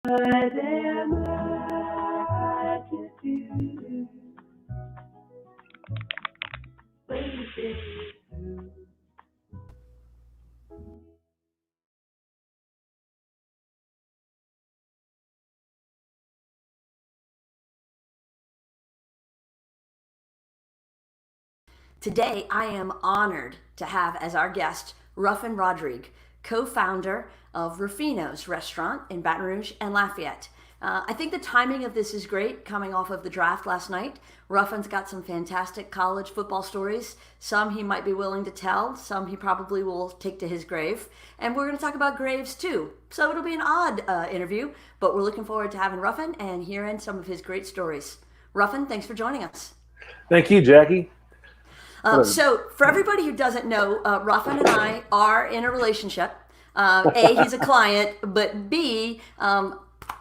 What am I to do? Waiting through. Today, I am honored to have as our guest Ruffin Rodrigue, co-founder of Ruffino's restaurant in Baton Rouge and Lafayette. I think the timing of this is great, coming off of the draft last night. Ruffin's got some fantastic college football stories. Some he might be willing to tell, some he probably will take to his grave. And we're going to talk about graves too. So it'll be an odd interview, but we're looking forward to having Ruffin and hearing some of his great stories. Ruffin, thanks for joining us. Thank you, Jackie. So, for everybody who doesn't know, Ruffin and I are in a relationship. A, he's a client, but B,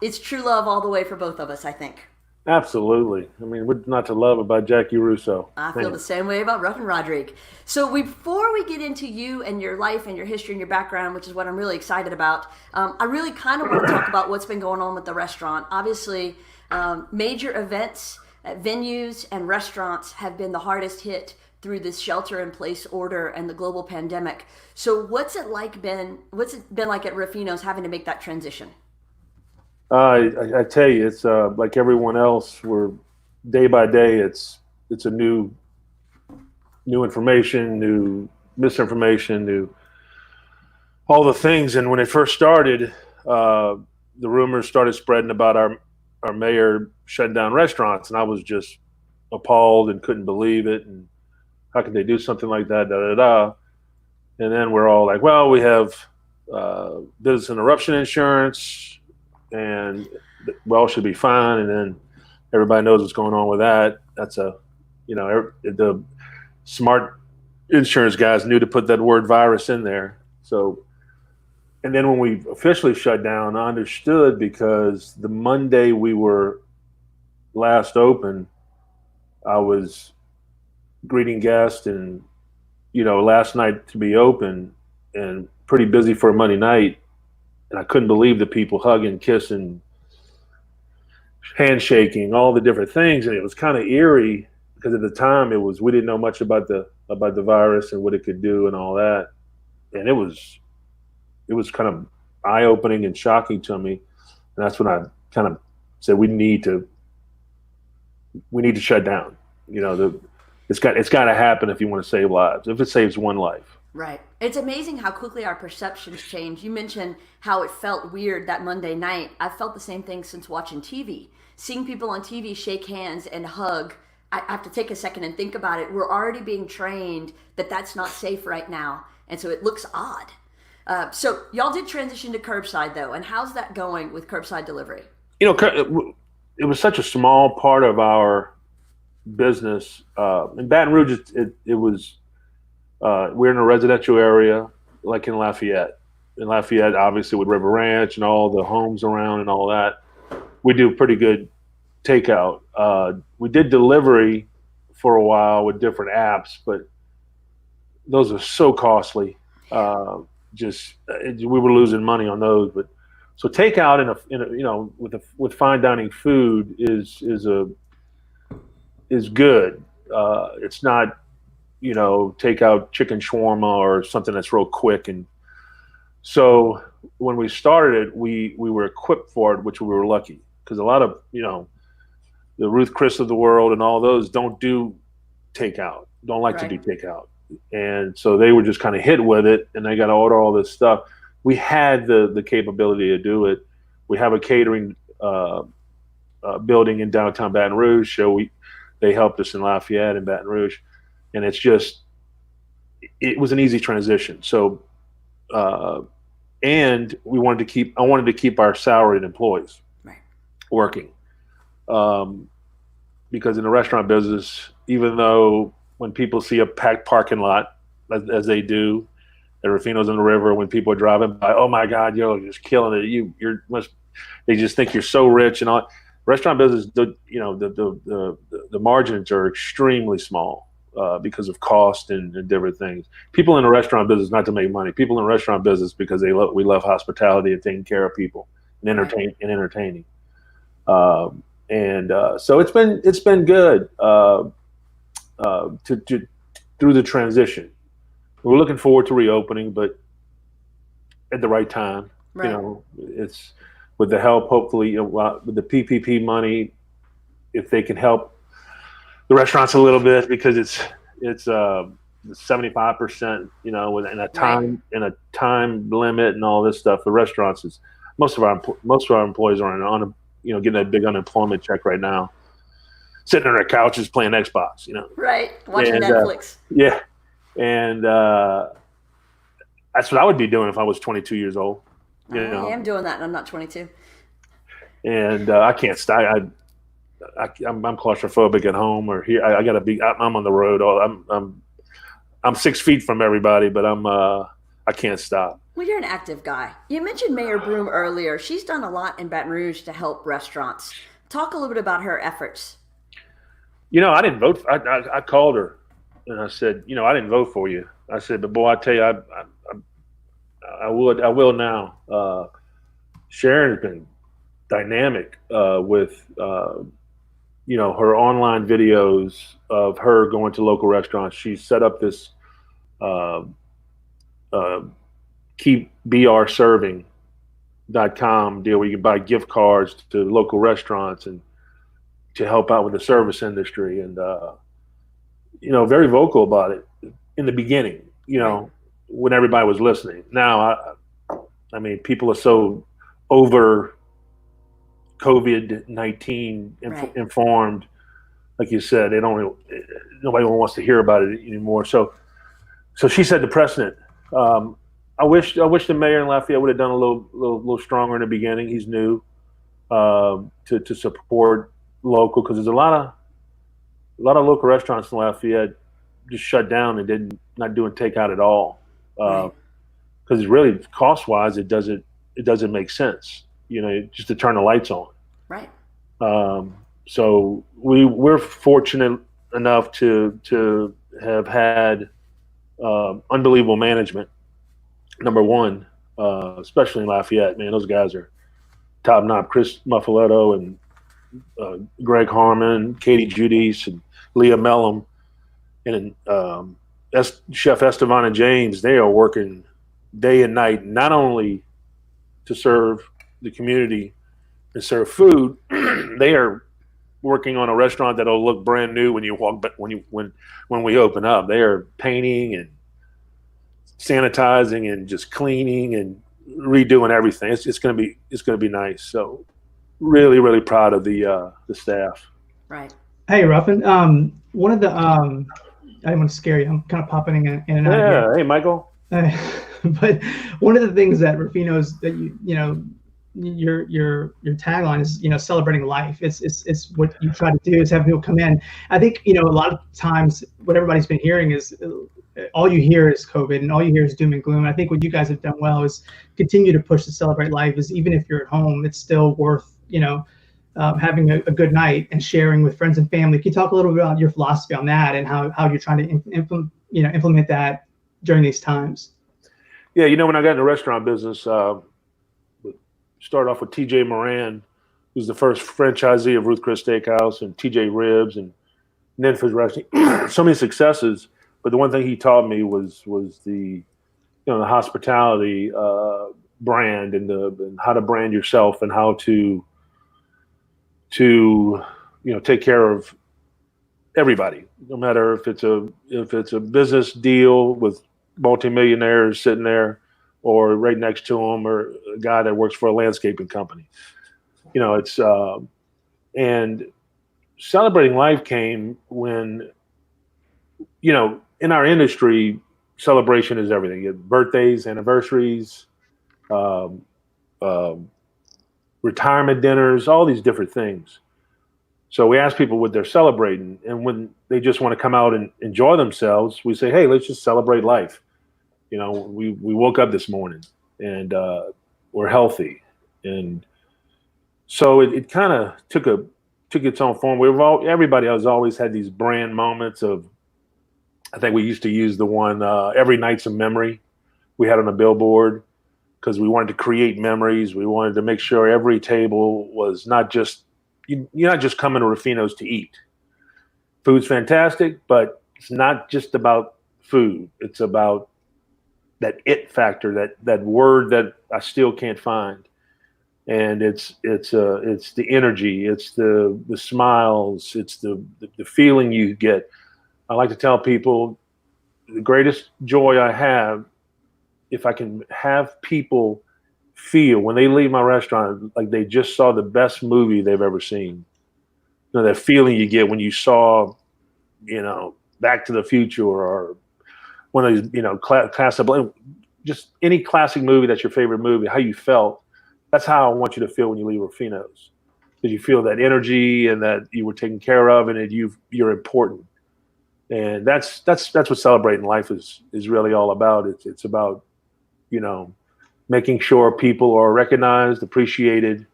it's true love all the way for both of us, I think. Absolutely. I mean, what's not to love about Jackie Russo? I feel the same way about Ruffin Rodrigue. So, before we get into you and your life and your history and your background, which is what I'm really excited about, I really kind of want to talk about what's been going on with the restaurant. Obviously, major events, venues, and restaurants have been the hardest hit through this shelter-in-place order and the global pandemic. So what's it been like at Ruffino's having to make that transition? I tell you, it's like everyone else. We're day by day. It's a new information, new misinformation, new all the things. And when it first started, the rumors started spreading about our mayor shutting down restaurants, and I was just appalled and couldn't believe it. And how could they do something like that? Da da da. And then we're all like, well, we have business interruption insurance, and we all should be fine. And then everybody knows what's going on with that. That's the smart insurance guys knew to put that word virus in there. So, and then when we officially shut down, I understood because the Monday we were last open, I was greeting guests and, last night to be open and pretty busy for a Monday night. And I couldn't believe the people hugging, kissing, handshaking, all the different things. And it was kind of eerie because at the time we didn't know much about the virus and what it could do and all that. And it was kind of eye-opening and shocking to me. And that's when I kind of said, we need to shut down. It's got to happen if you want to save lives, if it saves one life. Right. It's amazing how quickly our perceptions change. You mentioned how it felt weird that Monday night. I've felt the same thing since watching TV. Seeing people on TV shake hands and hug, I have to take a second and think about it. We're already being trained that that's not safe right now. And so it looks odd. So y'all did transition to curbside, though. And how's that going with curbside delivery? It was such a small part of our business. In Baton Rouge, it was, we're in a residential area like in Lafayette. In Lafayette, obviously with River Ranch and all the homes around and all that, we do pretty good takeout. We did delivery for a while with different apps, but those are so costly. We were losing money on those. But so takeout with fine dining food is good. It's not, take out chicken shawarma or something that's real quick. And so when we started it, we were equipped for it, which we were lucky because a lot of, the Ruth Chris of the world and all those don't do takeout, don't like Right. to do takeout. And so they were just kind of hit with it and they got to order all this stuff. We had the capability to do it. We have a catering building in downtown Baton Rouge. So they helped us in Lafayette and Baton Rouge. And it was an easy transition. So, and I wanted to keep our salaried employees working. Because in the restaurant business, even though when people see a packed parking lot, as they do, at Ruffino's on the river, when people are driving by, oh my God, you're just killing it. They just think you're so rich and all. Restaurant business, the margins are extremely small because of cost and different things. People in the restaurant business not to make money. People in the restaurant business because we love hospitality and taking care of people and entertaining. So it's been good to through the transition. We're looking forward to reopening, but at the right time. Right. It's with the help, hopefully, with the PPP money, if they can help the restaurants a little bit, because it's 75%, in a time limit and all this stuff. The restaurants is most of our employees are on getting that big unemployment check right now, sitting on their couches playing Xbox, Right, watching Netflix. Yeah, and that's what I would be doing if I was 22 years old. I am doing that, and I'm not 22. And I can't stop. I'm claustrophobic at home or here. I gotta be. I'm on the road. I'm 6 feet from everybody, but I can't stop. Well, you're an active guy. You mentioned Mayor Broom earlier. She's done a lot in Baton Rouge to help restaurants. Talk a little bit about her efforts. I didn't vote. I called her and I said, I didn't vote for you. I said, but boy, I tell you, I will now. Sharon has been dynamic with her online videos of her going to local restaurants. She set up this keepbrserving.com deal where you can buy gift cards to local restaurants and to help out with the service industry, and very vocal about it in the beginning, when everybody was listening. Now, I mean, people are so over COVID-19 informed, like you said, nobody wants to hear about it anymore. So she set the precedent. I wish the mayor in Lafayette would have done a little stronger in the beginning. He's new to support local, because there's a lot of local restaurants in Lafayette just shut down and not doing takeout at all, because really cost wise it doesn't make sense, just to turn the lights on. Right. So we're fortunate enough to have had unbelievable management. Number one, especially in Lafayette, man, those guys are top notch. Chris Muffaletto and Greg Harmon, Katie Judice, and Leah Mellum, and Chef Estevan and James. They are working day and night, not only to serve the community and serve food. They are working on a restaurant that'll look brand new when you walk, but when we open up. They are painting and sanitizing and just cleaning and redoing everything. It's going to be nice. So really, really proud of the staff. Right. Hey, Ruffin. One of the I didn't want to scare you. I'm kind of popping in and out. Yeah. Here. Hey, Michael. But one of the things that Ruffino's that your tagline is celebrating life. It's what you try to do is have people come in. I think a lot of times what everybody's been hearing is all you hear is COVID and all you hear is doom and gloom. I think what you guys have done well is continue to push to celebrate life. Is even if you're at home, it's still worth having a good night and sharing with friends and family. Can you talk a little bit about your philosophy on that and how you're trying to implement that during these times? Yeah, when I got in the restaurant business, started off with TJ Moran, who's the first franchisee of Ruth Chris Steakhouse, and TJ Ribs and Ninfa's Restaurant. So many successes, but the one thing he taught me was the the hospitality brand and how to brand yourself and how to take care of everybody, no matter if it's a business deal with multimillionaires sitting there or right next to them, or a guy that works for a landscaping company. It's and celebrating life came when in our industry, celebration is everything. You have birthdays, anniversaries, retirement dinners, all these different things. So we ask people what they're celebrating, and when they just want to come out and enjoy themselves, we say, hey, let's just celebrate life. We woke up this morning and we're healthy, and so it kind of took its own form. Everybody has always had these brand moments of. I think we used to use the one every night's a memory we had on a billboard, because we wanted to create memories. We wanted to make sure every table was not just, you're not just coming to Ruffino's to eat. Food's fantastic, but it's not just about food. It's about that it factor, that word that I still can't find. And it's the energy, it's the smiles, it's the feeling you get. I like to tell people the greatest joy I have, if I can have people feel when they leave my restaurant like they just saw the best movie they've ever seen. You know, that feeling you get when you saw, Back to the Future or one of these, classic, just any classic movie that's your favorite movie, how you felt. That's how I want you to feel when you leave Ruffino's. Because you feel that energy and that you were taken care of and that you're important. And that's what celebrating life is really all about. It's about, making sure people are recognized, appreciated,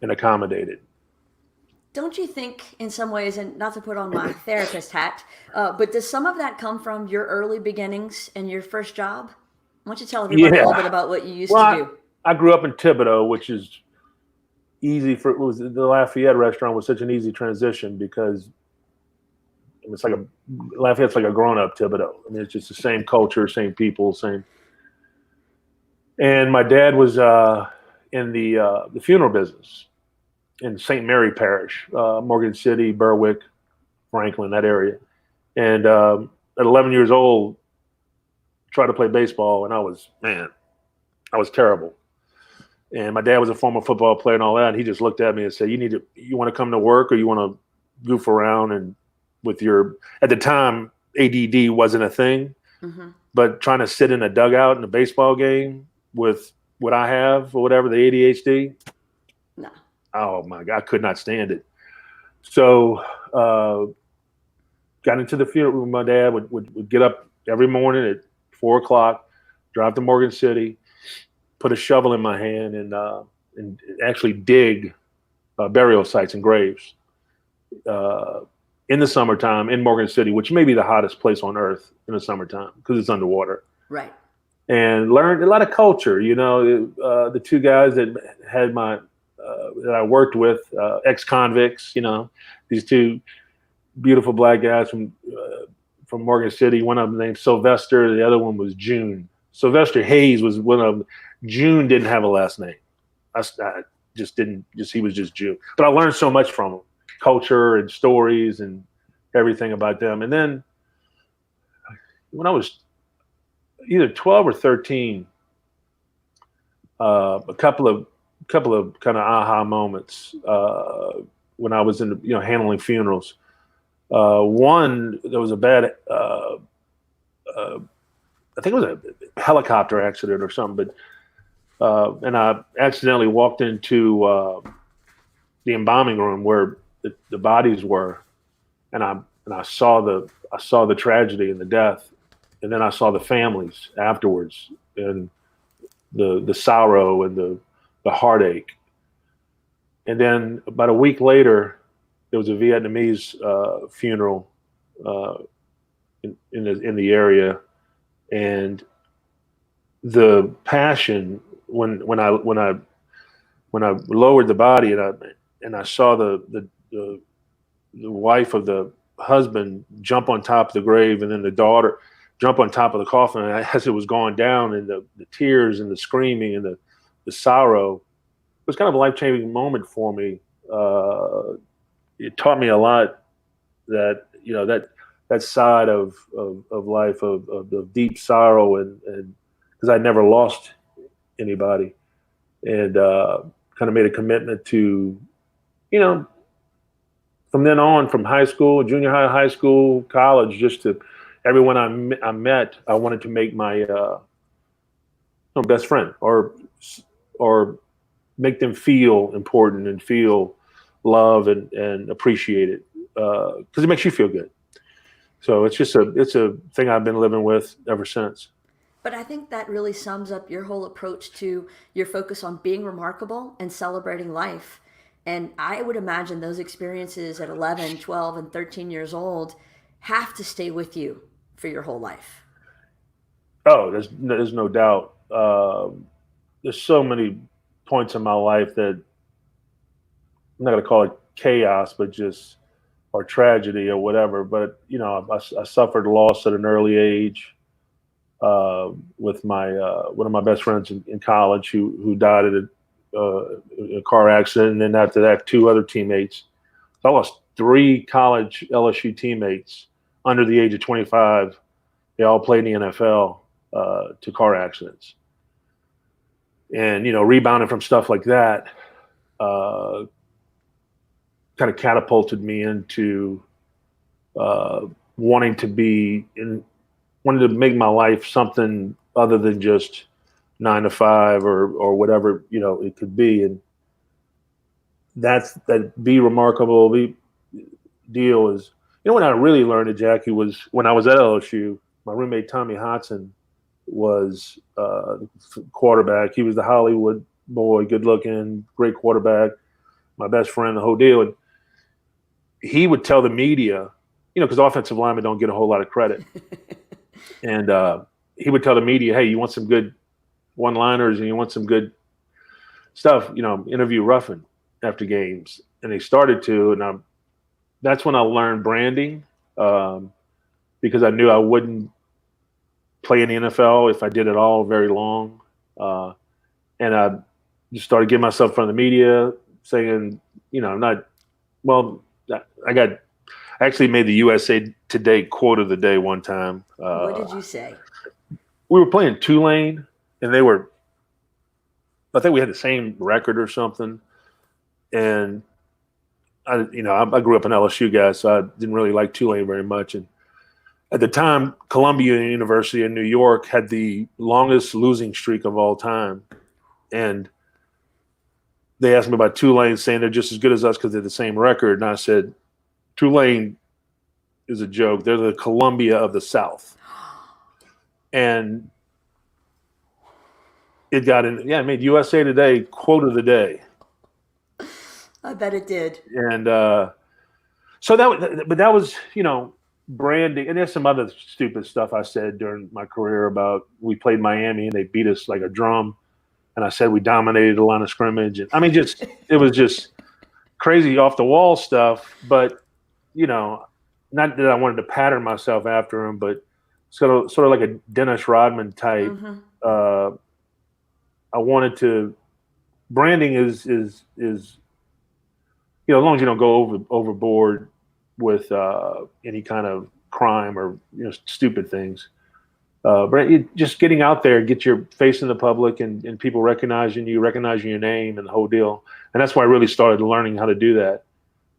and accommodated. Don't you think in some ways, and not to put on my therapist hat, but does some of that come from your early beginnings and your first job? Why don't you tell everybody a little bit about what you used to do? I grew up in Thibodeau, which is easy the Lafayette restaurant was such an easy transition because it's like Lafayette's like a grown-up Thibodeau. I mean, it's just the same culture, same people, same. And my dad was in the funeral business in St. Mary Parish, Morgan City, Berwick, Franklin, that area. And at 11 years old, tried to play baseball, and I was terrible. And my dad was a former football player and all that. And he just looked at me and said, you want to come to work or you want to goof around? And at the time, ADD wasn't a thing, but trying to sit in a dugout in a baseball game with what I have or whatever, the ADHD. No. Oh my God, I could not stand it. So got into the field with my dad, would get up every morning at 4:00, drive to Morgan City, put a shovel in my hand and actually dig burial sites and graves in the summertime in Morgan City, which may be the hottest place on earth in the summertime because it's underwater. Right. And learned a lot of culture. The two guys that had that I worked with, ex-convicts, these two beautiful black guys from Morgan City. One of them named Sylvester. The other one was June. Sylvester Hayes was one of them. June didn't have a last name. I just didn't. He was just June. But I learned so much from him, culture and stories and everything about them. And then when I was either 12 or 13, a couple of kind of aha moments when I was in handling funerals. One, there was a bad, I think it was a helicopter accident or something, but and I accidentally walked into the embalming room where the bodies were, and I saw the tragedy and the death, and then I saw the families afterwards and the sorrow and the heartache. And then about a week later, there was a Vietnamese funeral in the area, and the passion when I lowered the body and I saw the wife of the husband jump on top of the grave, and then the daughter jump on top of the coffin, and as it was going down, and the tears and the screaming and the sorrow, it was kind of a life-changing moment for me. It taught me a lot that that side of life of deep sorrow and because I never lost anybody, and kind of made a commitment to, from then on, from high school, junior high school, college, just to everyone I met, I wanted to make my best friend or make them feel important and feel love and appreciated, because it makes you feel good. So it's a thing I've been living with ever since. But I think that really sums up your whole approach to your focus on being remarkable and celebrating life. And I would imagine those experiences at 11, 12, and 13 years old have to stay with you for your whole life. Oh, there's no doubt. there's so many points in my life that I'm not going to call it chaos, but just or tragedy or whatever. But I suffered loss at an early age with my one of my best friends in college who died at a car accident, and then after that, two other teammates. So I lost three college LSU teammates under the age of 25. They all played in the NFL to car accidents. And, rebounding from stuff like that kind of catapulted me into wanting to make my life something other than just 9 to 5 or whatever, it could be. And that Be Remarkable deal is, when I really learned it, Jackie, was when I was at LSU. My roommate, Tommy Hodson, was quarterback. He was the Hollywood boy, good looking, great quarterback, my best friend, the whole deal. And he would tell the media, because offensive linemen don't get a whole lot of credit. And he would tell the media, hey, you want some good one-liners and you want some good stuff, interview Ruffin after games. And they started to, and that's when I learned branding because I knew I wouldn't play in the NFL if I did it all very long. And I just started getting myself in front of the media saying, I'm not, I actually made the USA Today quote of the day one time. What did you say? We were playing Tulane, and I think we had the same record or something. And I grew up an LSU guy, so I didn't really like Tulane very much. And at the time, Columbia University in New York had the longest losing streak of all time. And they asked me about Tulane, saying they're just as good as us because they're the same record. And I said, Tulane is a joke. They're the Columbia of the South. And it it made USA Today quote of the day. I bet it did. And so that was, branding. And there's some other stupid stuff I said during my career about we played Miami and they beat us like a drum. And I said we dominated the line of scrimmage. And it was just crazy off the wall stuff. But, not that I wanted to pattern myself after him, but sort of like a Dennis Rodman type. Mm-hmm. I wanted to. Branding is as long as you don't go overboard with any kind of crime or stupid things. But just getting out there, get your face in the public, and people recognizing your name, and the whole deal. And that's why I really started learning how to do that.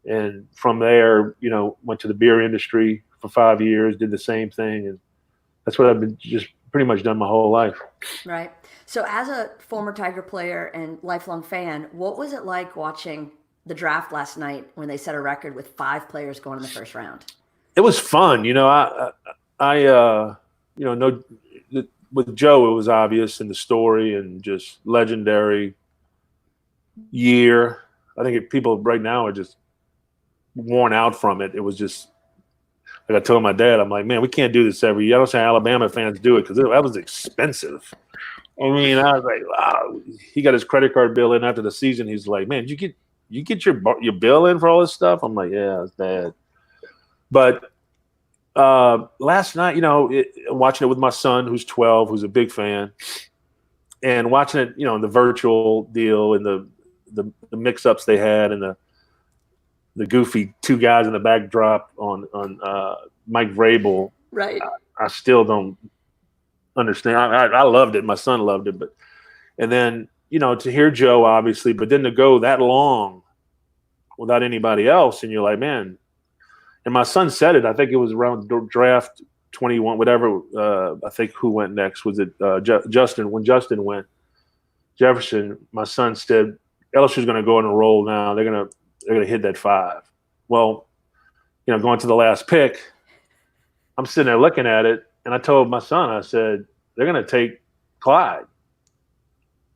And from there, went to the beer industry for 5 years, did the same thing, and that's what I've been just pretty much done my whole life. Right. So as a former Tiger player and lifelong fan, what was it like watching the draft last night when they set a record with 5 players going in the first round? It was fun. With Joe, it was obvious in the story and just legendary year. I think people right now are just worn out from it. It was just, like I told my dad, I'm like, man, we can't do this every year. I don't say Alabama fans do it because that was expensive. I was like, wow. He got his credit card bill in after the season. He's like, man, did you get your bill in for all this stuff? I'm like, yeah, it's bad. But last night, watching it with my son, who's 12, who's a big fan, and watching it, the virtual deal and the mix-ups they had and the goofy 2 guys in the backdrop on Mike Vrabel. Right. I still don't understand. I loved it. My son loved it, and then to hear Joe, obviously, but then to go that long without anybody else, and you're like, man. And my son said it. I think it was around draft 21, whatever. I think who went next? Was it Justin? When Justin went, Jefferson. My son said LSU's going to go on a roll now. They're going to hit that 5. Well, going to the last pick, I'm sitting there looking at it, and I told my son, I said, they're going to take Clyde.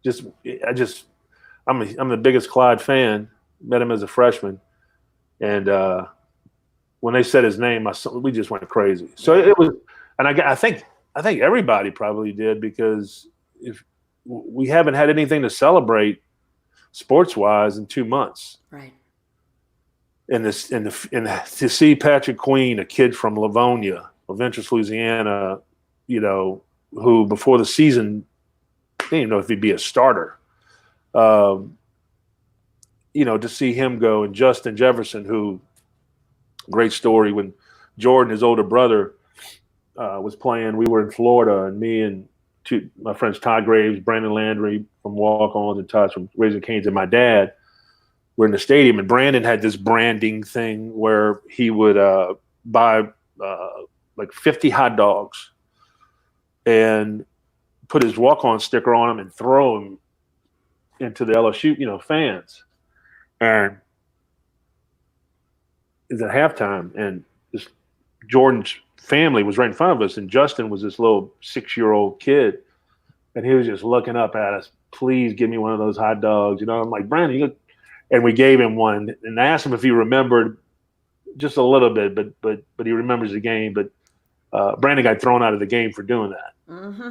I'm the biggest Clyde fan. Met him as a freshman, and when they said his name, we just went crazy. So it was, and I think everybody probably did, because if we haven't had anything to celebrate sports-wise in 2 months. Right. And to see Patrick Queen, a kid from Livonia, Ventress, Louisiana, who before the season didn't even know if he'd be a starter. To see him go, and Justin Jefferson, who, great story, when Jordan, his older brother, was playing, we were in Florida, and me and my friends Todd Graves, Brandon Landry from Walk-Ons, and Todd from Raising Cane's, and my dad were in the stadium, and Brandon had this branding thing where he would buy like 50 hot dogs and put his walk-on sticker on them and throw them into the LSU, fans. And it's at halftime, and this Jordan's family was right in front of us, and Justin was this little 6-year-old kid, and he was just looking up at us. Please give me one of those hot dogs. I'm like, Brandon, and we gave him one, and I asked him if he remembered just a little bit, but he remembers the game. But Brandon got thrown out of the game for doing that,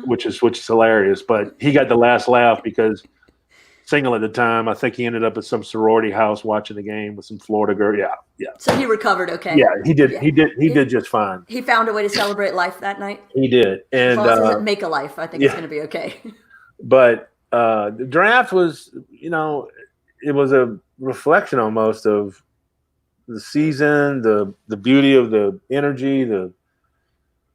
which is hilarious. But he got the last laugh because single at the time, I think he ended up at some sorority house watching the game with some Florida girl. Yeah. So he recovered okay. Yeah, he did. Yeah. He did just fine. He found a way to celebrate life that night. He did, and as long as it doesn't make a life, I think it's going to be okay. But the draft was, it was a reflection almost of the season, the beauty of the energy,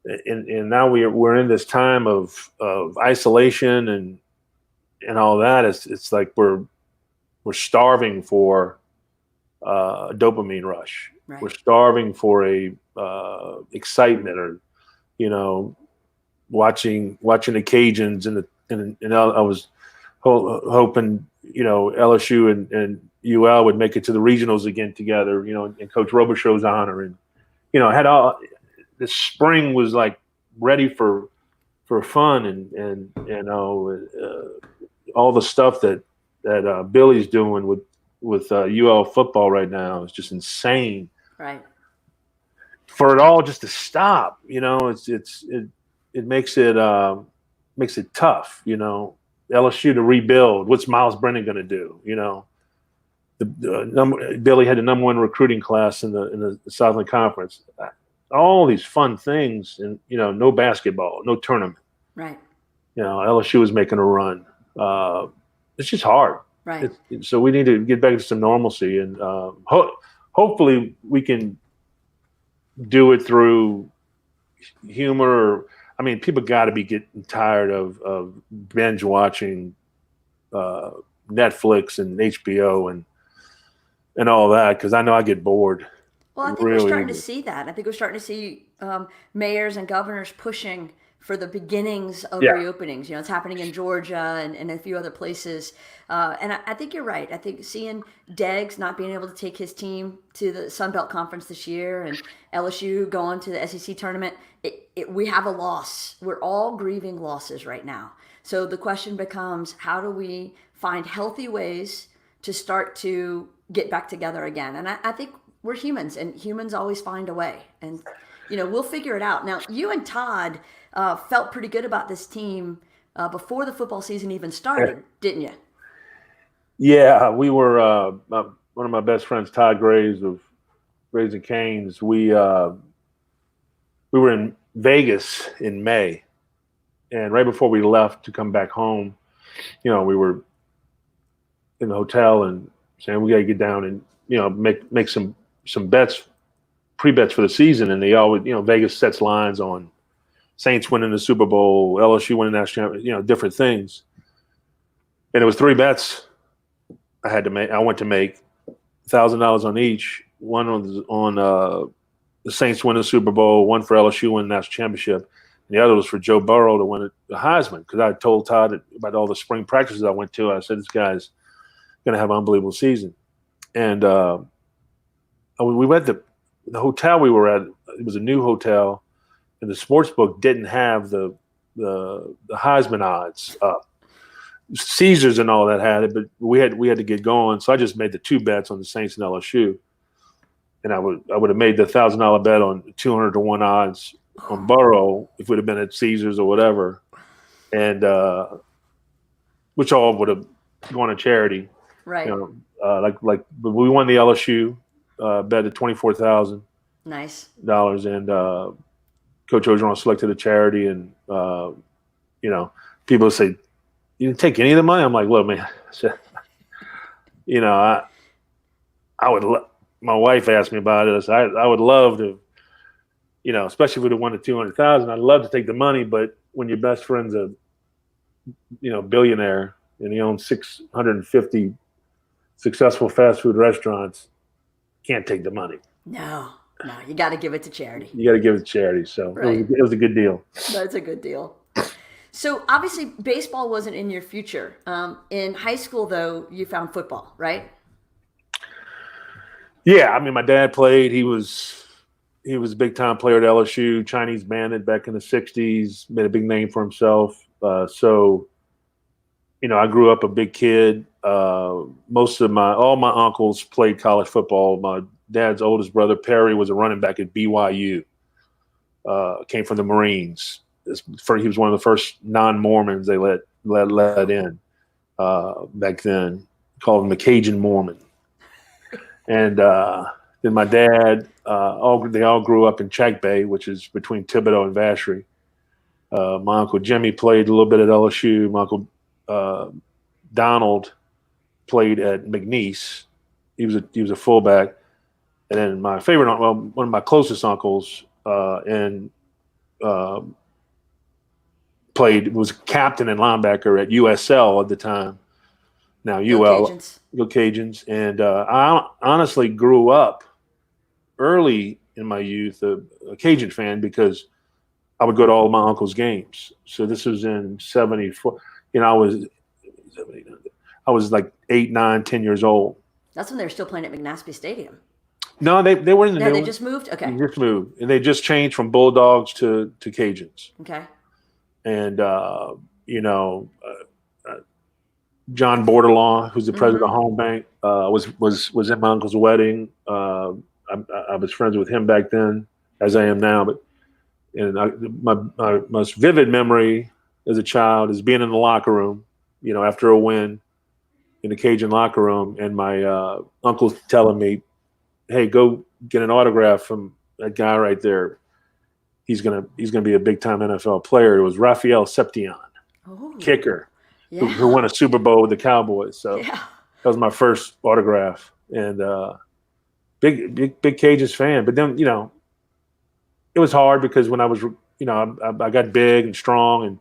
and now we're in this time of isolation and all that. It's like we're starving for a dopamine rush. Right. We're starving for a excitement, or watching the Cajuns and I was hoping LSU and UL would make it to the regionals again together, in Coach Robichaux's honor, and had all the spring was like ready for fun, and all the stuff that Billy's doing with UL football right now is just insane. Right. For it all just to stop, it makes it tough, LSU to rebuild. What's Miles Brennan going to do? Billy had the number 1 recruiting class in the Southland Conference. All these fun things, and no basketball, no tournament. Right. LSU was making a run. It's just hard. Right. So we need to get back to some normalcy, and hopefully we can do it through humor. I mean, people got to be getting tired of binge watching Netflix and HBO and all that, because I know I get bored. Well, I think we're starting to see that. I think we're starting to see mayors and governors pushing for the beginnings of reopenings. It's happening in Georgia and a few other places. And I think you're right. I think seeing Deggs not being able to take his team to the Sun Belt Conference this year, and LSU going to the SEC tournament, we have a loss. We're all grieving losses right now. So the question becomes, how do we find healthy ways to start to get back together again? And I think we're humans, and humans always find a way. And, we'll figure it out. Now, you and Todd felt pretty good about this team before the football season even started, didn't you? Yeah, we were one of my best friends, Todd Graves of Raising Cane's. We were in Vegas in May, and right before we left to come back home, we were in the hotel and saying we got to get down and make some bets, pre-bets for the season. And they always, Vegas sets lines on Saints winning the Super Bowl, LSU winning national championship, different things. And it was 3 bets I had to make. I went to make $1,000 on each. One on the Saints winning the Super Bowl, one for LSU winning the national championship, and the other was for Joe Burrow to win the Heisman. Because I told Todd about all the spring practices I went to. I said, this guy's going to have an unbelievable season. And we went to the hotel we were at. It was a new hotel, and the sports book didn't have the Heisman odds up. Caesars and all that had it, but we had to get going. So I just made the 2 bets on the Saints and LSU, and I would have made the $1,000 bet on 200 to 1 odds on Burrow if it would have been at Caesars or whatever. And which all would have gone to charity. Right. You know, but we won the LSU bet at $24,000. Nice. And Coach Ogeron selected a charity, and you know, people say, "You didn't take any of the money." I'm like, "Look, man, you know, I would." My wife asked me about it. I would love to, you know, especially if we'd have won the 200,000. I'd love to take the money, but when your best friend's a, you know, billionaire and he owns 650 successful fast food restaurants, can't take the money. No, you got to give it to charity. You got to give it to charity. So Right. it was a good deal. That's a good deal. So obviously baseball wasn't in your future. In high school, though, you found football, right? Yeah, I mean, my dad played. He was a big time player at LSU, Chinese bandit back in the '60s. Made a big name for himself. So, you know, I grew up a big kid. All my uncles played college football. My dad's oldest brother Perry was a running back at BYU. Came from the Marines. He was one of the first non-Mormons they let in back then. Called him the Cajun Mormon. And then my dad, they all grew up in Chack Bay, which is between Thibodeau and Vacherie. My uncle Jimmy played a little bit at LSU. My uncle Donald played at McNeese. He was a fullback. And then my favorite, one of my closest uncles, was captain and linebacker at USL at the time. Now UL. Go Cajuns. And I honestly grew up early in my youth a Cajun fan because I would go to all of my uncle's games. So this was in '74. You know, I was like 8, 9, 10 years old. That's when they were still playing at McNaspy Stadium. No, they were in the new they one. just moved? Okay. They just moved. And they just changed from Bulldogs to Cajuns. Okay. And, you know, John Bordelon, who's the president of Home Bank, was at my uncle's wedding. I was friends with him back then, as I am now. My most vivid memory as a child is being in the locker room, you know, after a win in the Cajun locker room, and my uncle telling me, "Hey, go get an autograph from that guy right there. He's gonna be a big time NFL player." It was Raphael Seption, kicker. Yeah. Who won a Super Bowl with the Cowboys. So yeah. That was my first autograph, and big Cajuns fan. But then, you know, it was hard because when I was, you know, I got big and strong and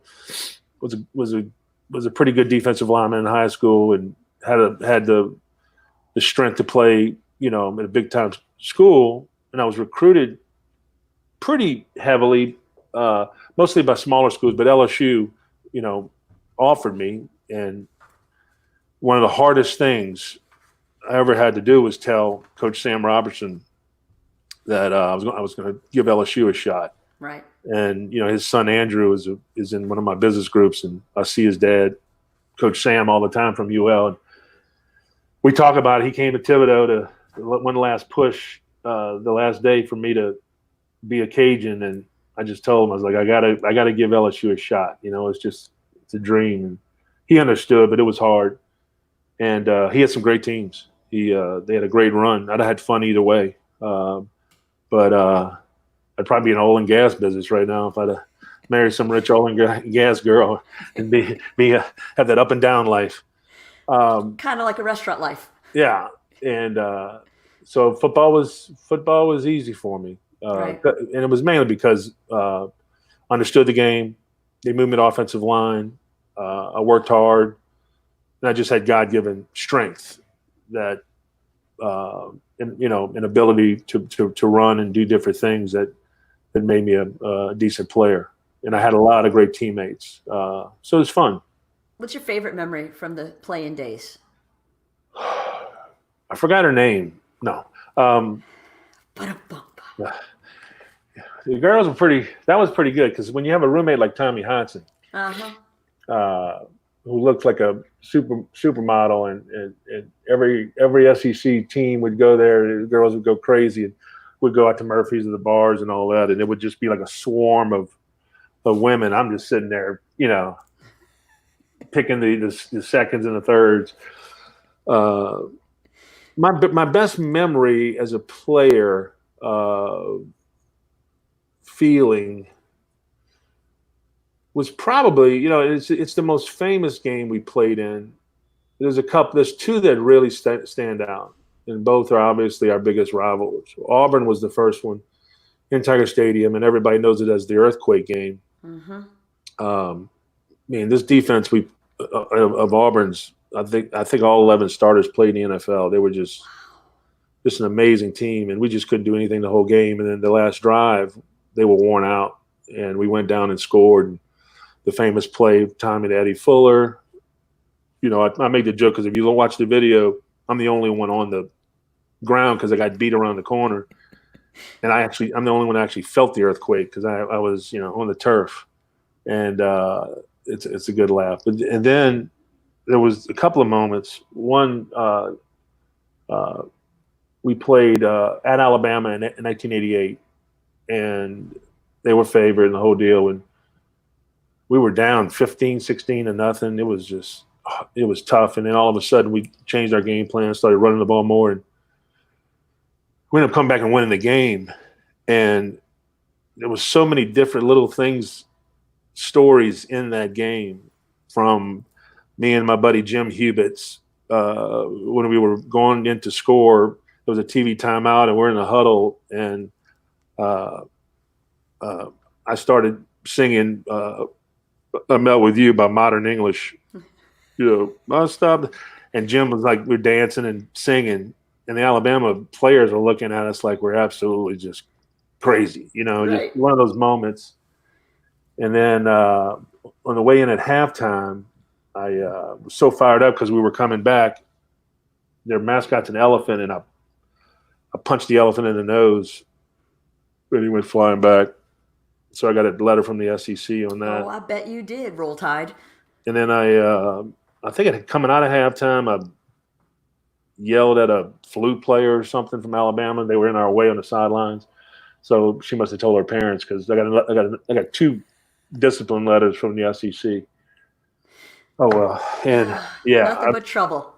was a pretty good defensive lineman in high school and had the strength to play, you know, at a big time school. And I was recruited pretty heavily, mostly by smaller schools, but LSU, you know, offered me. And one of the hardest things I ever had to do was tell Coach Sam Robertson that I was going to give LSU a shot. Right. And, you know, his son Andrew is in one of my business groups, and I see his dad, Coach Sam, all the time from UL. And we talk about it. He came to Thibodeau to one last push, the last day for me to be a Cajun, and I just told him, I was like, I gotta give LSU a shot. You know, it's a dream. And he understood, but it was hard. And he had some great teams. They had a great run. I'd have had fun either way. But I'd probably be in the oil and gas business right now if I'd married some rich oil and gas girl and have that up and down life. Kind of like a restaurant life. Yeah. And so football was easy for me. Right. And it was mainly because understood the game. They moved me to offensive line. I worked hard, and I just had God-given strength that, an ability to run and do different things that made me a decent player. And I had a lot of great teammates. So it was fun. What's your favorite memory from the play-in days? I forgot her name. No. The girls were that was pretty good, because when you have a roommate like Tommy Hodson, who looked like a supermodel, and every SEC team would go there, the girls would go crazy and would go out to Murphy's or the bars and all that, and it would just be like a swarm of women. I'm just sitting there, you know, picking the seconds and the thirds. My best memory as a player, feeling, was probably, it's the most famous game we played in. There's two that really stand out, and both are obviously our biggest rivals. Auburn was the first one in Tiger Stadium, and everybody knows it as the earthquake game. Mm-hmm. This defense of Auburn's, I think all 11 starters played in the NFL. They were just an amazing team, and we just couldn't do anything the whole game. And then the last drive, they were worn out, and we went down and scored. The famous play, timing to Eddie Fuller. I made the joke because if you don't watch the video, I'm the only one on the ground because I got beat around the corner, and I'm the only one that actually felt the earthquake because I was on the turf, and it's a good laugh. And then there was a couple of moments. One, we played at Alabama in 1988, and they were favored in the whole deal, and we were down 15-16-0. It was tough. And then all of a sudden we changed our game plan, started running the ball more, and we ended up coming back and winning the game. And there was so many different little stories in that game, from me and my buddy Jim Hubett's, when we were going in to score, there was a TV timeout and we're in a huddle, and I started singing I Met With You by Modern English, I'll stop. And Jim was like, we're dancing and singing, and the Alabama players are looking at us like we're absolutely just crazy, Right. Just one of those moments. And then on the way in at halftime, I was so fired up because we were coming back. Their mascot's an elephant, and I punched the elephant in the nose, and he went flying back. So I got a letter from the SEC on that. Oh, I bet you did, Roll Tide. And then I think coming out of halftime, I yelled at a flute player or something from Alabama. They were in our way on the sidelines. So she must have told her parents, because I got 2 discipline letters from the SEC. Oh, well. And yeah. Nothing but trouble.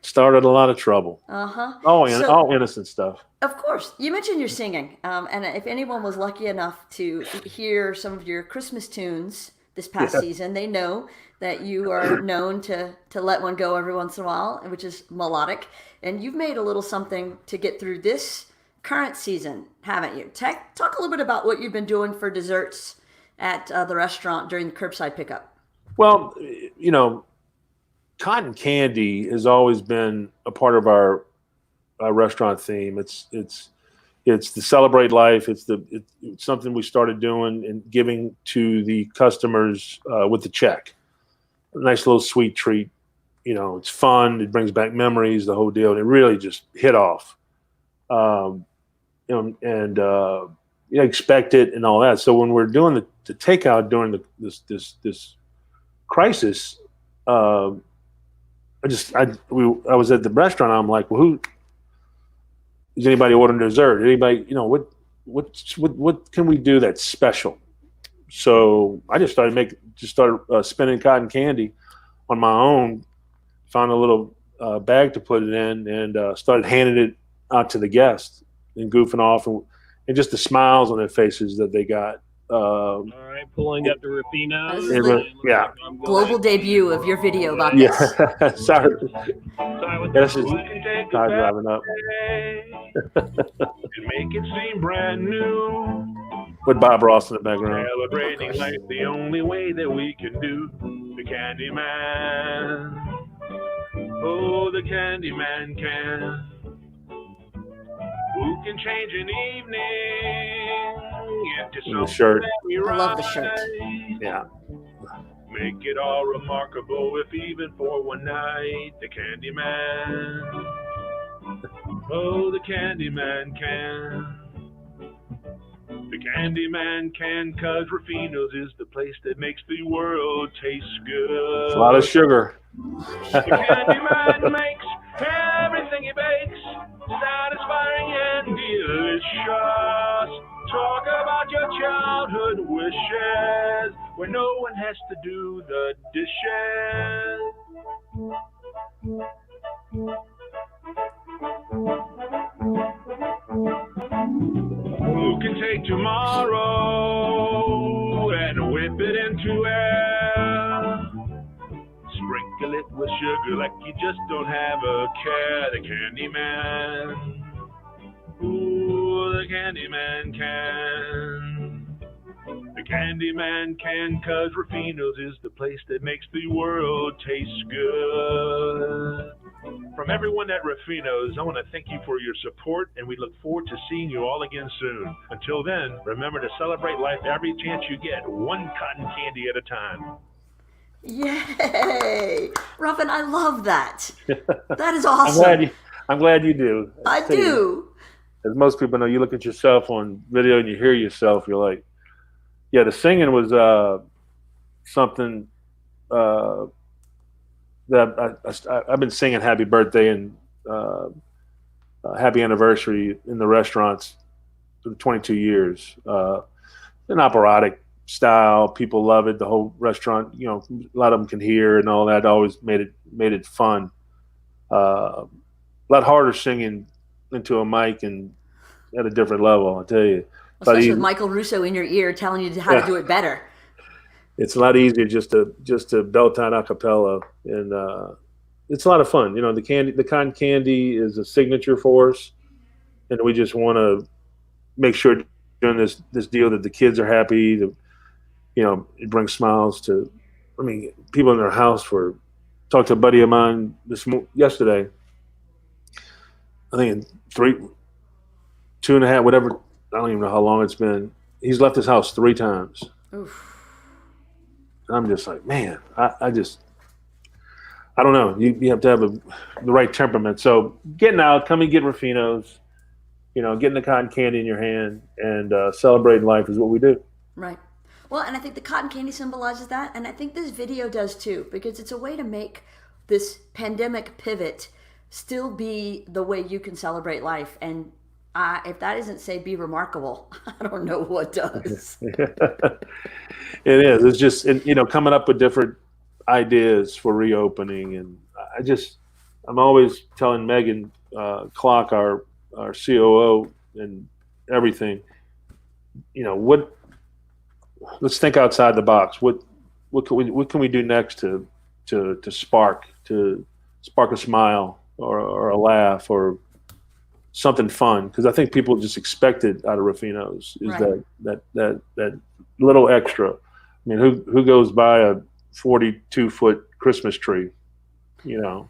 Started a lot of trouble. All innocent stuff. Of course. You mentioned your singing. And if anyone was lucky enough to hear some of your Christmas tunes this past season, they know that you are known to let one go every once in a while, which is melodic. And you've made a little something to get through this current season, haven't you? Talk a little bit about what you've been doing for desserts at the restaurant during the curbside pickup. Well, cotton candy has always been a part of our restaurant theme. It's to celebrate life. It's something we started doing and giving to the customers with the check. A nice little sweet treat. It's fun. It brings back memories, the whole deal. And it really just hit off. Expect it and all that. So when we're doing the takeout during this crisis, I was at the restaurant. I'm like, well, who is anybody ordering dessert? Anybody, what can we do that's special? So I just started spinning cotton candy on my own. Found a little bag to put it in, and started handing it out to the guests and goofing off, and just the smiles on their faces that they got. All right, pulling up to Ruffino. Yeah. Global debut of your video about this. Yeah. Sorry. This is Todd driving up. And make it seem brand new. With Bob Ross in the background. Celebrating life the only way that we can do. The Candyman. Oh, the Candyman can. Who can change an evening into something shirt. I love the shirt. Yeah. Make it all remarkable, if even for one night. The Candyman. Oh, the Candyman can. The Candyman can, 'cause Ruffino's is the place that makes the world taste good. It's a lot of sugar. The Candyman makes everything he bakes satisfying and delicious. Talk about your childhood wishes, where no one has to do the dishes. Who can take tomorrow and whip it into air? Sprinkle it with sugar like you just don't have a care. The Candyman. Ooh, the Candyman can. The Candyman can, 'cause Ruffino's is the place that makes the world taste good. From everyone at Ruffino's, I want to thank you for your support, and we look forward to seeing you all again soon. Until then, remember to celebrate life every chance you get, one cotton candy at a time. Yay! Ruffin, I love that. That is awesome. I'm glad you do. I do. As most people know, you look at yourself on video and you hear yourself, you're like, yeah, the singing was something that I've been singing happy birthday and happy anniversary in the restaurants for 22 years. An operatic style, people love it. The whole restaurant, you know, a lot of them can hear and all that. Always made it fun. A lot harder singing into a mic and at a different level, I'll tell you. Especially with Michael Russo in your ear telling you how to do it better. It's a lot easier just to belt out a cappella, and it's a lot of fun. You know, the cotton candy is a signature for us, and we just want to make sure during this deal that the kids are happy. You know, it brings smiles to, I mean, people in their house. Talked to a buddy of mine yesterday. I think in 2.5, whatever. I don't even know how long it's been. He's left his house 3 times. Oof. And I'm just like, man, I don't know. You have to have the right temperament. So getting out, come and get Ruffino's, you know, getting the cotton candy in your hand and celebrating life is what we do. Right. Well, and I think the cotton candy symbolizes that. And I think this video does too, because it's a way to make this pandemic pivot still be the way you can celebrate life. And if that isn't say be remarkable, I don't know what does. It is. It's just, you know, coming up with different ideas for reopening. And I'm always telling Megan Clark, our COO and everything, you know, let's think outside the box. What can we do next to spark a smile or a laugh or something fun? Because I think people just expect it out of Ruffino's is right. that little extra. I mean, who goes by a 42-foot Christmas tree, you know,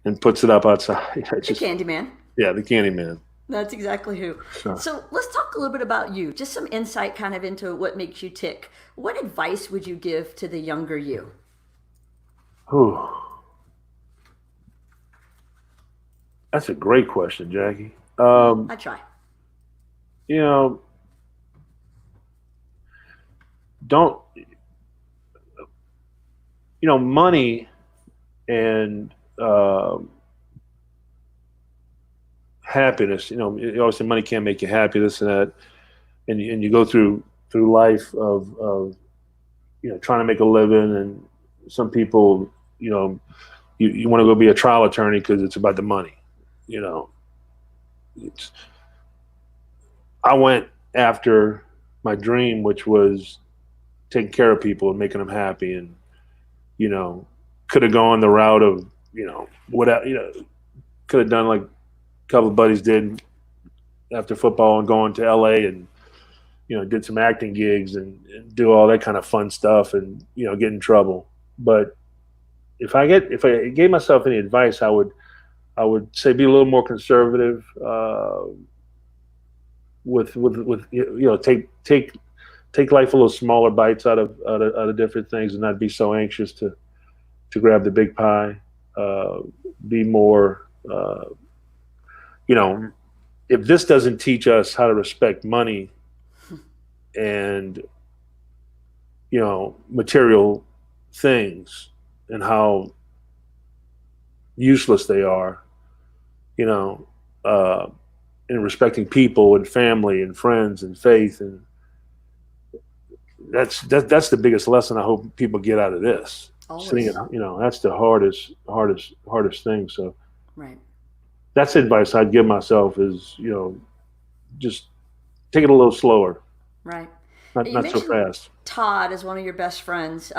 and puts it up outside? The Candyman. Yeah, the Candyman. That's exactly who. So let's talk a little bit about you. Just some insight kind of into what makes you tick. What advice would you give to the younger you? Ooh. That's a great question, Jackie. I try. You know, money and happiness. You know, you always say money can't make you happy, this and that, and you go through life of you know, trying to make a living, and some people, you know, you want to go be a trial attorney because it's about the money. You know, I went after my dream, which was taking care of people and making them happy, and you know, could have gone the route of, you know, whatever, you know, could have done like a couple of buddies did after football and going to LA and, you know, did some acting gigs and do all that kind of fun stuff and, you know, get in trouble. But if I gave myself any advice, I would say be a little more conservative with you know, take life a little smaller bites out of different things and not be so anxious to grab the big pie. Be more, you know, if this doesn't teach us how to respect money and, you know, material things and how useless they are, you know, in respecting people and family and friends and faith, and that's the biggest lesson I hope people get out of this. Always. Sitting at, that's the hardest thing. So Right. that's advice I'd give myself is, just take it a little slower, Right. not You not so mentioned fast. Todd is one of your best friends.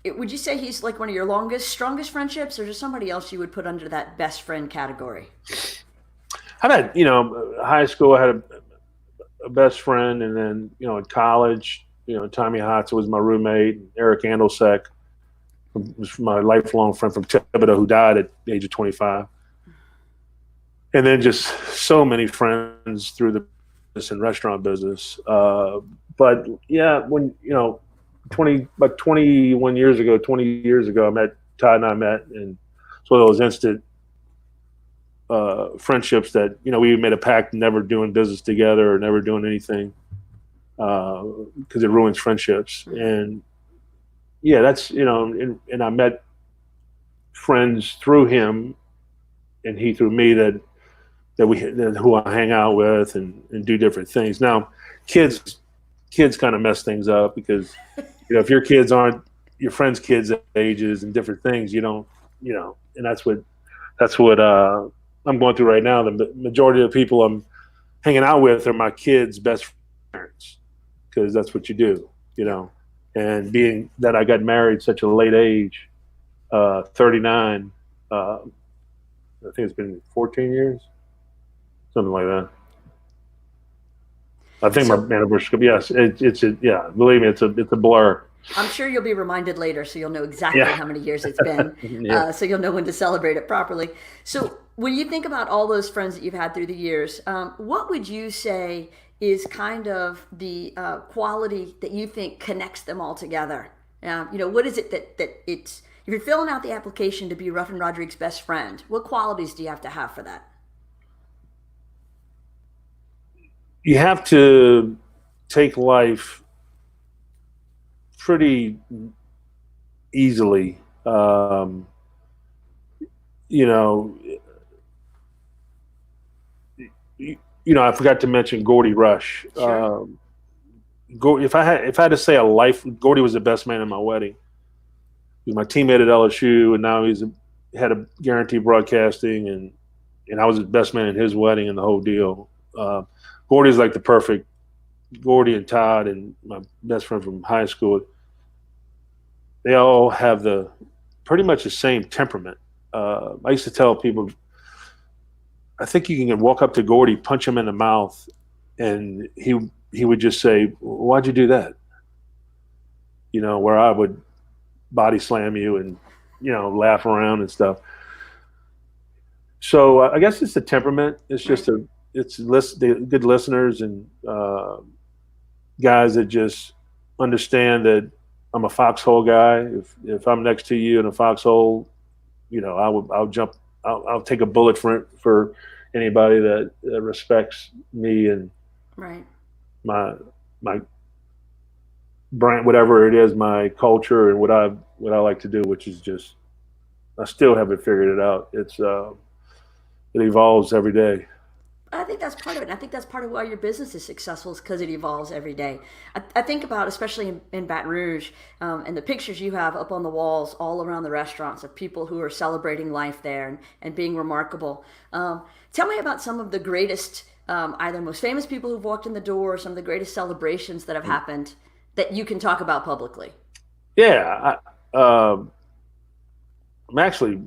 Would you say he's like one of your longest, strongest friendships, or just somebody else you would put under that best friend category? I've had, high school, I had a best friend, and then, in college, Tommy Hotz was my roommate, Eric Andelsek was my lifelong friend from Thibodeau who died at the age of 25. And then just so many friends through the business and restaurant business. But yeah, when, 20 years ago, I met, and it's one of those instant friendships that, we made a pact never doing business together or never doing anything because it ruins friendships. And yeah, that's, and I met friends through him and he through me that who I hang out with and do different things. Now, kids kind of mess things up because, if your kids aren't your friends' kids' ages and different things, you don't, and that's what I'm going through right now. The majority of the people I'm hanging out with are my kids' best friends because that's what you do, And being that I got married such a late age, 39, I think it's been 14 years, something like that. I think my anniversary. Yes, believe me, it's a blur. I'm sure you'll be reminded later, so you'll know exactly how many years it's been. So you'll know when to celebrate it properly. So when you think about all those friends that you've had through the years, what would you say is kind of the quality that you think connects them all together? What is it that it's, if you're filling out the application to be Ruffin Rodrigue's best friend, what qualities do you have to have for that? You have to take life pretty easily. I forgot to mention Gordy Rush. Sure. If I had to say a life, Gordy was the best man in my wedding. He was my teammate at LSU, and now he's had a guaranteed broadcasting, and I was the best man in his wedding and the whole deal. Gordy's like the perfect. Gordy and Todd and my best friend from high school, they all have pretty much the same temperament. I used to tell people, I think you can walk up to Gordy, punch him in the mouth, and he would just say, "Why'd you do that?" Where I would body slam you and, laugh around and stuff. So I guess it's the temperament. It's just the good listeners and guys that just understand that I'm a foxhole guy. If I'm next to you in a foxhole, I'll take a bullet for anybody that respects me and my brand, whatever it is, my culture and what I like to do, which is just, I still haven't figured it out. It evolves every day. I think that's part of it. And I think that's part of why your business is successful, is because it evolves every day. I think about, especially in Baton Rouge, and the pictures you have up on the walls all around the restaurants of people who are celebrating life there and being remarkable. Tell me about some of the greatest, either most famous people who've walked in the door, or some of the greatest celebrations that have happened that you can talk about publicly. Yeah, I'm actually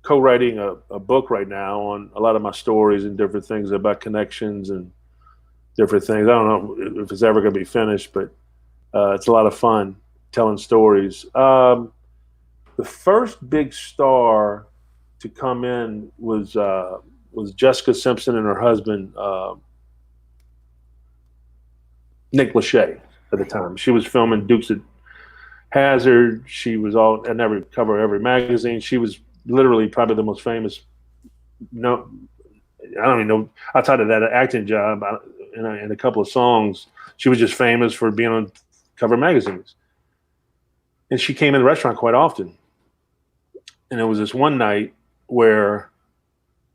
co-writing a book right now on a lot of my stories and different things about connections and different things. I don't know if it's ever going to be finished, but it's a lot of fun telling stories. The first big star to come in was Jessica Simpson and her husband, Nick Lachey at the time. She was filming Dukes of Hazzard. She was on every cover of every magazine. She was literally probably the most famous. No, I don't even know, outside of that acting job and a couple of songs, she was just famous for being on cover magazines. And she came in the restaurant quite often. And there was this one night where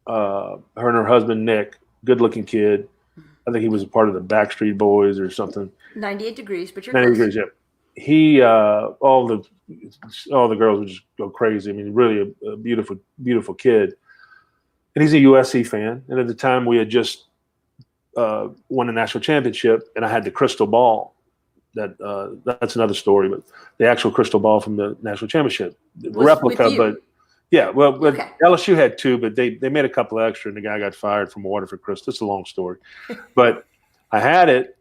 her and her husband, Nick, good looking kid, I think he was a part of the Backstreet Boys or something. 98 degrees, but you're 90 close. degrees. Yeah. He all the girls would just go crazy. I mean, really a beautiful, beautiful kid. And he's a USC fan. And at the time, we had just won a national championship, and I had the crystal ball. That's another story, but the actual crystal ball from the national championship, the replica. But yeah, well, Okay. LSU had two, but they made a couple extra, and the guy got fired from Waterford Crystal. It's a long story, but I had it,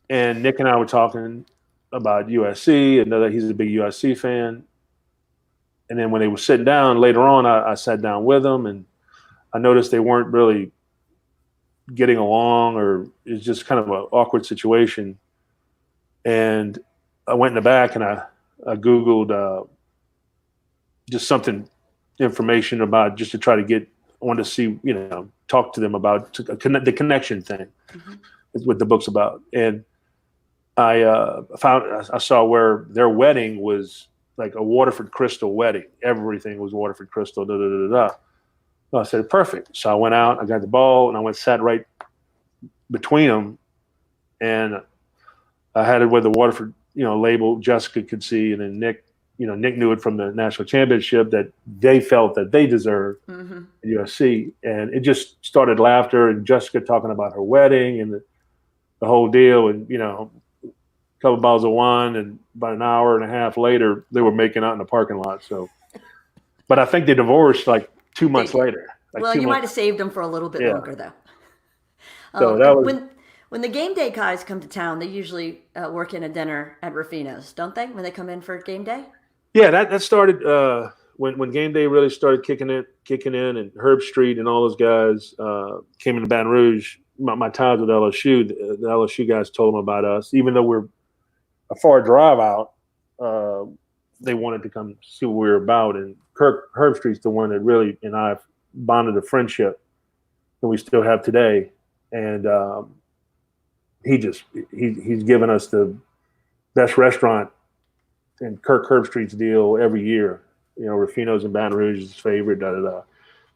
and Nick and I were talking about USC, and that he's a big USC fan. And then when they were sitting down later on, I sat down with them, and I noticed they weren't really getting along, or it's just kind of an awkward situation. And I went in the back and I Googled just information about, just to try to I wanted to see, talk to them about the connection thing. Mm-hmm. Is what the book's about. And I saw where their wedding was like a Waterford Crystal wedding. Everything was Waterford Crystal. Da, da, da, da, da. So I said, perfect. So I went out, I got the ball, and I sat right between them, and I had it where the Waterford, label Jessica could see, and then Nick knew it from the national championship that they felt that they deserved at USC, and it just started laughter and Jessica talking about her wedding and the whole deal, and a couple bottles of wine, and about an hour and a half later they were making out in the parking lot. So, but I think they divorced like 2 months later. Well, you might have saved them for a little bit longer though. So that was. When the game day guys come to town, they usually work in a dinner at Ruffino's, don't they? When they come in for game day? Yeah, that started when game day really started kicking in, and Herbstreit and all those guys came into Baton Rouge. My ties with LSU, the LSU guys told them about us. Even though we're a far drive out, they wanted to come see what we were about. And Kirk Herbstreit's the one that really and I bonded a friendship that we still have today. And he's given us the best restaurant in Kirk Herbstreit's deal every year. Ruffino's in Baton Rouge is his favorite, da da da.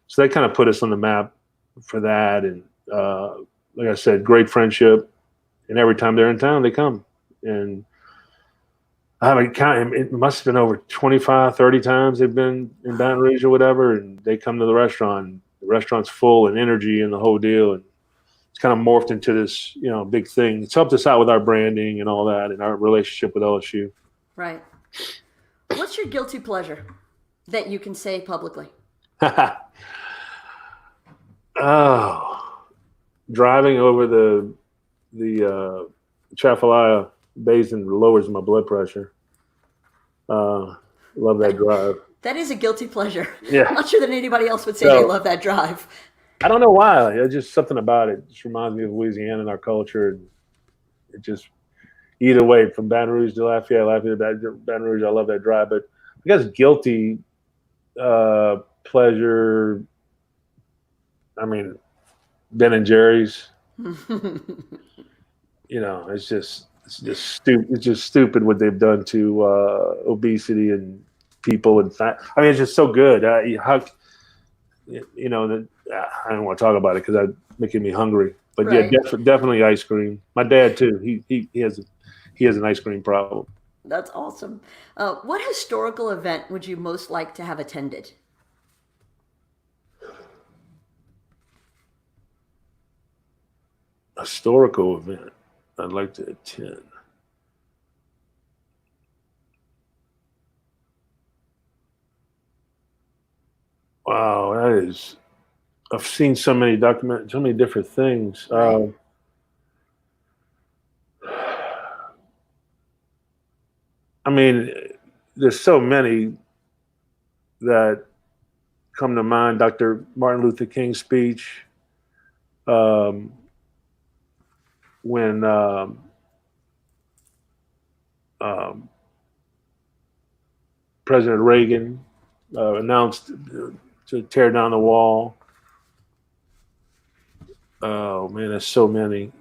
So they kind of put us on the map for that. And like I said, great friendship. And every time they're in town, they come. And I haven't counted, it must have been over 25, 30 times they've been in Baton Rouge or whatever. And they come to the restaurant. The restaurant's full and energy and the whole deal. And it's kind of morphed into this, big thing. It's helped us out with our branding and all that, and our relationship with LSU. Right. What's your guilty pleasure that you can say publicly? Oh, driving over the Chafalaya Basin lowers my blood pressure. Love that drive. That is a guilty pleasure. Yeah. I'm not sure that anybody else would say they love that drive. I don't know why. It's just something about it. It just reminds me of Louisiana and our culture. And it just, either way, from Baton Rouge to Lafayette to Baton Rouge, I love that drive. But I guess guilty pleasure, I mean, Ben and Jerry's. It's just stupid. It's just stupid what they've done to obesity and people and fat. I mean, it's just so good. I don't want to talk about it because it's making me hungry. But right. Yeah, definitely ice cream. My dad too. He has an ice cream problem. That's awesome. What historical event would you most like to have attended? Historical event I'd like to attend. Wow, that is. I've seen so many different things. Right. I mean, there's so many that come to mind. Dr. Martin Luther King's speech, when President Reagan announced to tear down the wall. Oh man, there's so many.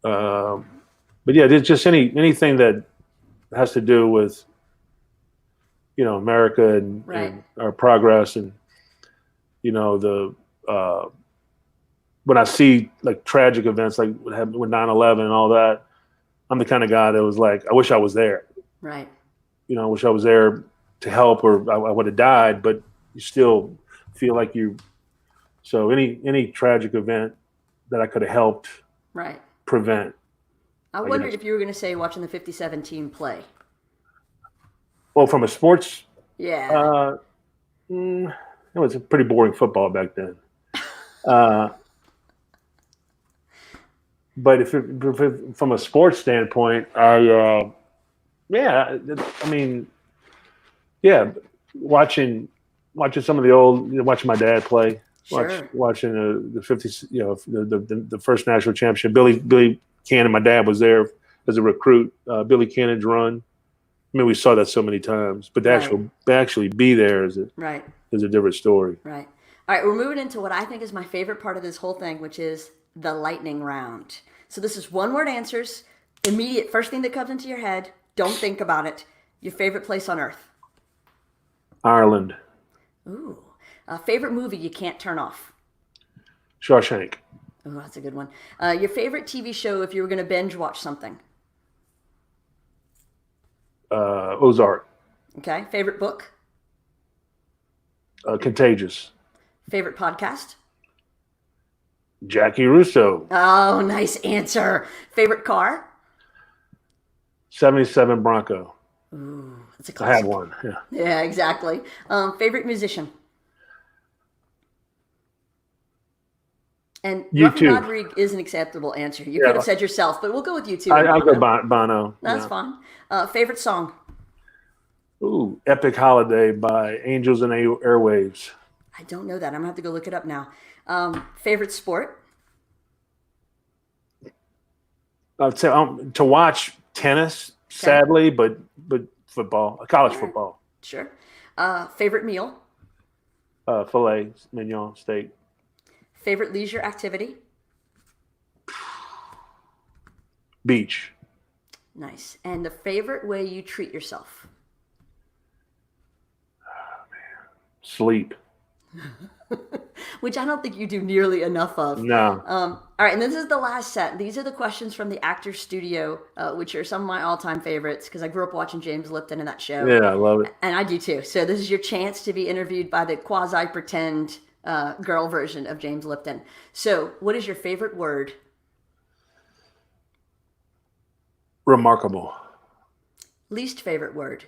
But yeah, there's just anything that has to do with America and, right. and our progress, and when I see like tragic events like what happened with 9/11 and all that, I'm the kind of guy that was like, I wish I was there. Right. You know, I wish I was there to help, or I would have died. But you still feel like you. So any tragic event that I could have helped Right. prevent. I wondered if you were going to say watching the 57 team play. Well, from a sports, Yeah. it was a pretty boring football back then. But if from a sports standpoint, watching some of the old, watching my dad play, Sure. watching the 50s, the first national championship. Billy Cannon, my dad was there as a recruit. Billy Cannon's run. I mean, we saw that so many times, but to actually be there is a different story. Right. All right, we're moving into what I think is my favorite part of this whole thing, which is the lightning round. So this is one-word answers, immediate, first thing that comes into your head. Don't think about it. Your favorite place on earth? Ireland. Ooh. Favorite movie you can't turn off? Shawshank. Oh, that's a good one. Your favorite TV show if you were going to binge watch something? Ozark. Okay. Favorite book? Contagious. Favorite podcast? Jackie Russo. Oh, nice answer. Favorite car? 77 Bronco. Ooh, that's a classic. I have one. Yeah. Yeah, exactly. Favorite musician? And Ruffin Rodrigue is an acceptable answer. You could have said yourself, but we'll go with you too. I'll go Bono. That's fine. Favorite song? Ooh, Epic Holiday by Angels and Airwaves. I don't know that. I'm going to have to go look it up now. Favorite sport? I'd say to watch tennis, sadly, but football, college football. Sure. Favorite meal? Filet mignon steak. Favorite leisure activity? Beach. Nice. And the favorite way you treat yourself? Oh, man. Sleep. Which I don't think you do nearly enough of. No. All right, and this is the last set. These are the questions from the Actors Studio, which are some of my all-time favorites because I grew up watching James Lipton in that show. Yeah, I love it. And I do too. So this is your chance to be interviewed by the quasi-pretend girl version of James Lipton. So what is your favorite word? Remarkable. Least favorite word?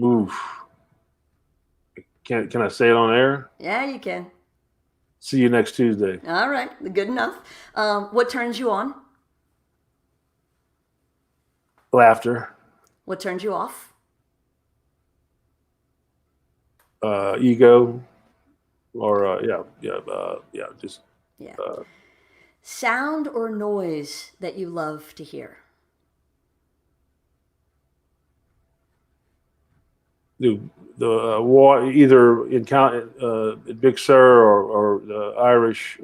Oof. Can I say it on air? Yeah, you can. See you next Tuesday. All right, good enough. What turns you on? Laughter. What turns you off? Ego. Or just. Yeah. Sound or noise that you love to hear? The water, either in Big Sur or the Irish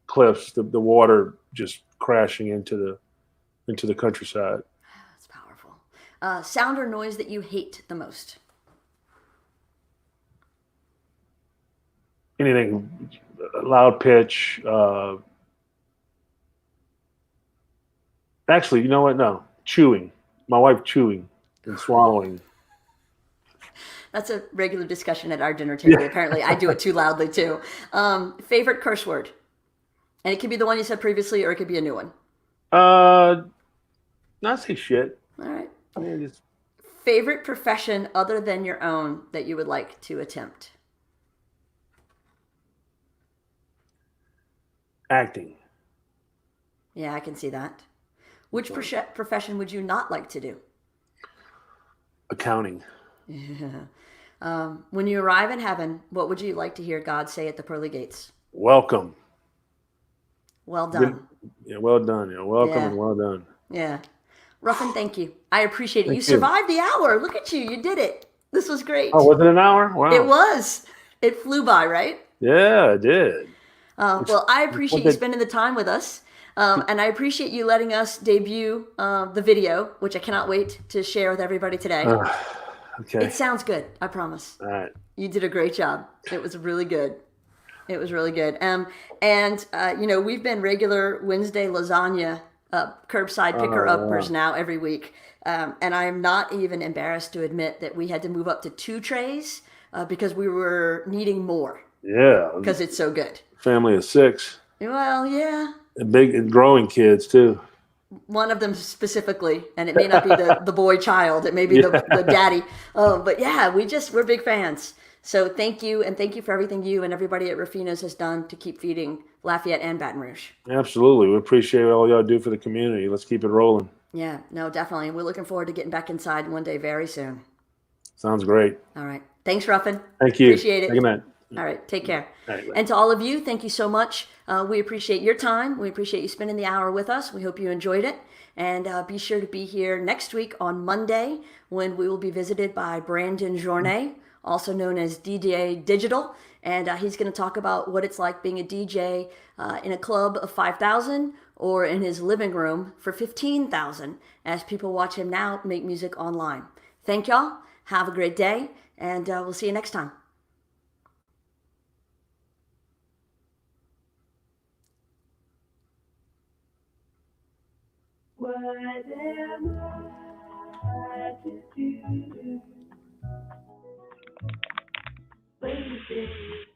cliffs, the water just crashing into the countryside. That's powerful. Sound or noise that you hate the most? Anything loud pitch. Actually, you know what? No, chewing. My wife chewing and swallowing. That's a regular discussion at our dinner table. Apparently, I do it too loudly too. Favorite curse word? And it could be the one you said previously, or it could be a new one. Not say shit. All right. I mean, just... Favorite profession other than your own that you would like to attempt? Acting. Yeah, I can see that. Which profession would you not like to do? Accounting. Yeah. When you arrive in heaven, what would you like to hear God say at the pearly gates? Welcome. Well done. Yeah, well done. Yeah, welcome and well done. Yeah. Ruffin, thank you. I appreciate it. You survived the hour. Look at you. You did it. This was great. Oh, was it an hour? Wow. It was. It flew by, right? Yeah, it did. Well, I appreciate you spending the time with us. And I appreciate you letting us debut the video, which I cannot wait to share with everybody today. Okay. It sounds good. I promise. All right. You did a great job. It was really good. It was really good. We've been regular Wednesday lasagna curbside picker-uppers now every week. And I'm not even embarrassed to admit that we had to move up to 2 trays because we were needing more. Yeah. Because it's so good. Family of 6. Well, yeah. Big and growing kids too. One of them specifically, and it may not be the boy child, it may be the daddy. But yeah, we're big fans. So thank you, and thank you for everything you and everybody at Ruffino's has done to keep feeding Lafayette and Baton Rouge. Absolutely. We appreciate all y'all do for the community. Let's keep it rolling. Yeah, no, definitely. We're looking forward to getting back inside one day very soon. Sounds great. All right. Thanks, Ruffin. Thank you. Appreciate it. Good night. All right. Take care. All right, bye. And to all of you, thank you so much. We appreciate your time. We appreciate you spending the hour with us. We hope you enjoyed it. And be sure to be here next week on Monday when we will be visited by Brandon Journet, also known as DJ Digital. And he's going to talk about what it's like being a DJ in a club of 5,000 or in his living room for 15,000 as people watch him now make music online. Thank y'all. Have a great day. And we'll see you next time. What am I to do? Waiting.